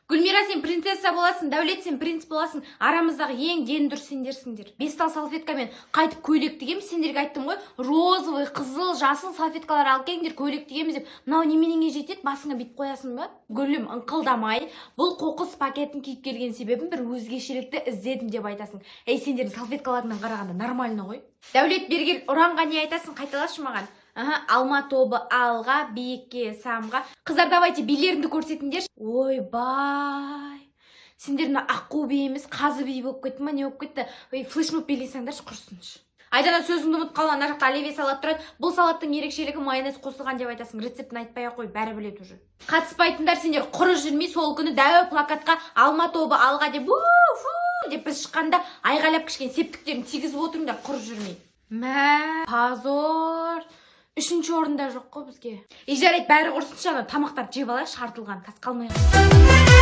Гүлмира, сен принцесса боласың, Дәулет, сен принц боласың. Арамыздағы ең дені дұрыс сендерсіңдер. 5 тал салфеткамен қайтып көйлек тігем. Сендерге айттым ғой, розовый, қызыл, жасыл салфеткалар алып келіңдер, көйлек тігеміз деп. Мынау неменеге жетеді? Басыңа бит қоясың ба? Гүлім, ыңқылдамай, бұл қоқыс пакетін киіп келген себебім бір өзгешелікті іздедім деп айтасың. Сендердің салфеткаларынан қарағанда нормально ғой. Дәулет, бергел, ұранға не айтасың? Қайталашы маған. Алма тобы алға, биікке самға. Қыздар, давайте билеріңді көрсетіңдер. Ой бай. Сендердің аққу би емес, қазы би болып кетті ма, не болып кетті? Флешмоб билесеңдерші, құрсыншы. Айдана, сөзіңді ұмытып қалған, ана жақта оливье салат тұрады. Бұл салаттың ерекшелігі майонез қосылған деп айтасың. Рецептін айтпай ақ қой, бәрі біледі уже. Қатыспайтындар, сендер құры жүрмей, сол күні дәу плакатқа алма тобы алға деп деп біз шыққанда айғайлап кішкен септіктерін тигізіп отырыңдар, құры жүрмей. Мә, позор. 3-ші орында жоқ қой бізге. Жарайды, бәрі құрсыншы, тамақтар жеп алайық, шартылған, тас қалмай.